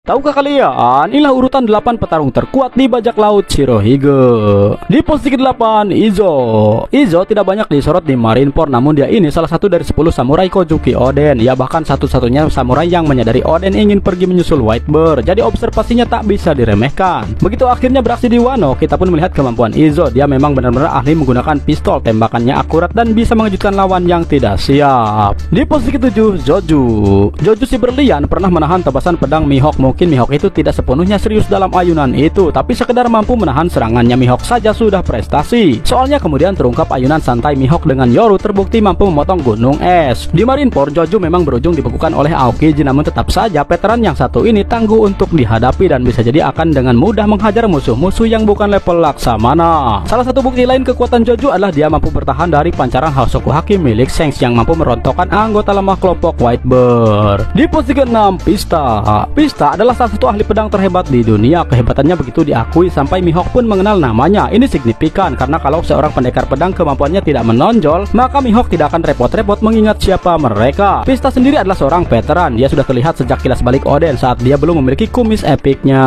Tahukah kalian, inilah urutan 8 petarung terkuat di bajak laut Shirohige. Di posisi ke-8, Izo. Izo tidak banyak disorot di Marineford, namun dia ini salah satu dari 10 samurai Kozuki Oden. Ya, bahkan satu-satunya samurai yang menyadari Oden ingin pergi menyusul Whitebird. Jadi observasinya tak bisa diremehkan. Begitu akhirnya beraksi di Wano, kita pun melihat kemampuan Izo. Dia memang benar-benar ahli menggunakan pistol, tembakannya akurat dan bisa mengejutkan lawan yang tidak siap. Di posisi ke-7, Joju. Joju si berlian pernah menahan tebasan pedang Mihawk. Mungkin Mihawk itu tidak sepenuhnya serius dalam ayunan itu, tapi sekedar mampu menahan serangannya Mihawk saja sudah prestasi. Soalnya kemudian terungkap ayunan santai Mihawk dengan Yoru terbukti mampu memotong gunung es. Di Marineford, Joju memang berujung dibekukan oleh Aokiji, namun tetap saja veteran yang satu ini tangguh untuk dihadapi dan bisa jadi akan dengan mudah menghajar musuh-musuh yang bukan level Laksamana. Salah satu bukti lain kekuatan Joju adalah dia mampu bertahan dari pancaran Hosoku Haki milik Shanks yang mampu merontokkan anggota lemah kelompok Whitebird. Di posisi ke-6, Pista. Pista adalah salah satu ahli pedang terhebat di dunia. Kehebatannya begitu diakui sampai Mihawk pun mengenal namanya. Ini signifikan karena kalau seorang pendekar pedang kemampuannya tidak menonjol, maka Mihawk tidak akan repot-repot mengingat siapa mereka. Pista sendiri adalah seorang veteran. Dia sudah terlihat sejak kilas balik Oden saat dia belum memiliki kumis epiknya.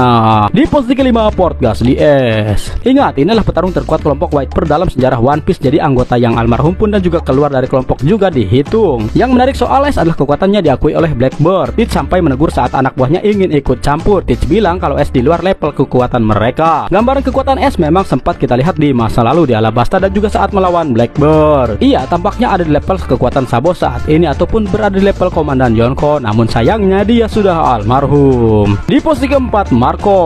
Di posisi ke-5, Port Ghastly S. Ingat, inilah petarung terkuat kelompok Whitebird dalam sejarah One Piece. Jadi anggota yang almarhum pun dan juga keluar dari kelompok juga dihitung. Yang menarik soal S adalah kekuatannya diakui oleh Blackbird. Teach sampai menegur saat anak buahnya ingin ikut campur. Teach bilang kalau S di luar level kekuatan mereka. Gambaran kekuatan S memang sempat kita lihat di masa lalu di Alabasta dan juga saat melawan Blackbird. Iya, tampaknya ada di level kekuatan Sabo saat ini ataupun berada di level Komandan Yonko, namun sayangnya dia sudah almarhum. Di posisi ke-4, Marco.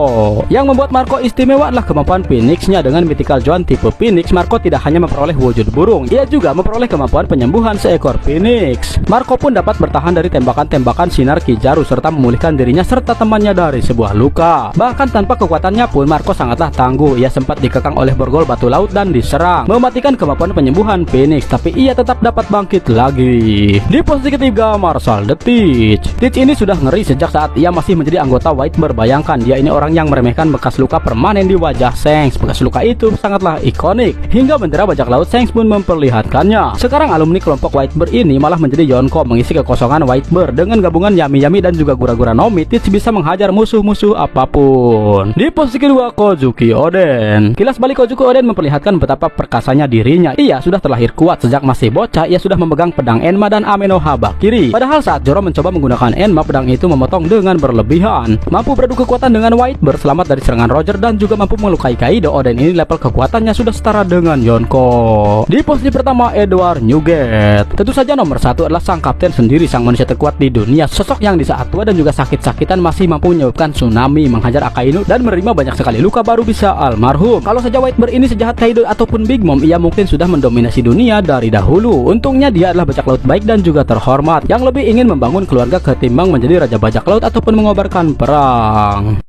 Yang membuat Marco istimewa adalah kemampuan Phoenix-nya. Dengan Mythical Joan tipe Phoenix, Marco tidak hanya memperoleh wujud burung, ia juga memperoleh kemampuan penyembuhan seekor Phoenix. Marco pun dapat bertahan dari tembakan-tembakan sinar Kizaru serta memulihkan dirinya serta temannya dari sebuah luka. Bahkan tanpa kekuatannya pun Marco sangatlah tangguh. Ia sempat dikekang oleh borgol batu laut dan diserang, mematikan kemampuan penyembuhan Phoenix, tapi ia tetap dapat bangkit lagi. Di posisi ke-3, Marshal the Teach. Teach ini sudah ngeri sejak saat ia masih menjadi anggota Whitebird. Bayangkan, dia ini orang yang meremehkan bekas luka permanen di wajah Shanks. Bekas luka itu sangatlah ikonik, hingga bendera bajak laut Shanks pun memperlihatkannya. Sekarang alumni kelompok Whitebird ini malah menjadi Yonko, mengisi kekosongan Whitebird. Dengan gabungan Yami-Yami dan juga Gura-Gura Nomi, Teach bisa menghajar musuh-musuh apapun. Di posisi kedua, Kozuki Oden. Kilas balik Kozuki Oden memperlihatkan betapa perkasanya dirinya. Ia sudah terlahir kuat. Sejak masih bocah, ia sudah memegang pedang Enma dan Ameno Habakiri. Padahal saat Zoro mencoba menggunakan Enma, pedang itu memotong dengan berlebihan. Mampu beradu kekuatan dengan Whitebird, selamat dari serangan Roger dan juga mampu melukai Kaido. Oden ini level kekuatannya sudah setara dengan Yonko. Di posisi pertama, Edward Newgate. Tentu saja nomor 1 adalah sang kapten sendiri, sang manusia terkuat di dunia. Sosok yang di saat tua dan juga sakit-sakitan masih mampu menyebabkan tsunami, menghajar Akainu dan menerima banyak sekali luka baru bisa almarhum. Kalau saja Whitebird ini sejahat Kaido ataupun Big Mom, ia mungkin sudah mendominasi dunia dari dahulu. Untungnya dia adalah bajak laut baik dan juga terhormat, yang lebih ingin membangun keluarga ketimbang menjadi raja bajak laut ataupun mengobarkan perang.